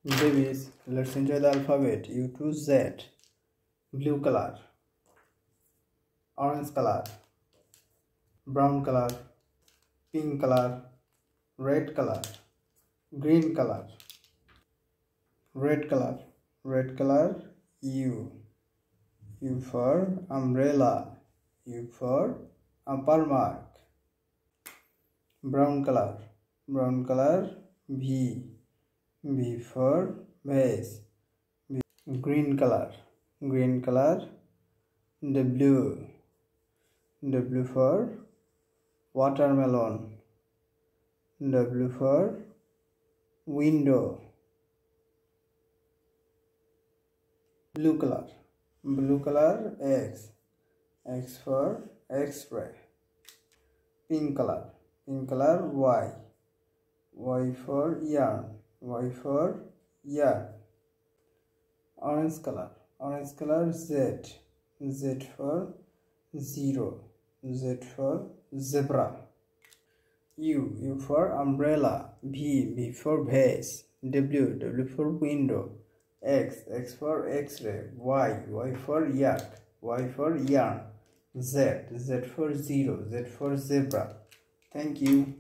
Babies, let's enjoy the alphabet. U to Z. Blue color, orange color, brown color, pink color, red color, green color, red color, red color, U. U for umbrella, U for upper mark. Brown color, V. V for vase. Green color, W. W for watermelon. W for window. Blue color, X. X for X-ray. Pink color, Y. Y for yarn. Y for yarn. Orange color, Z. Z for zero. Z for zebra. U for umbrella. V for vase. W for window. X for X-ray. Y for yak. Y for yarn. Z for zero. Z for zebra. Thank you.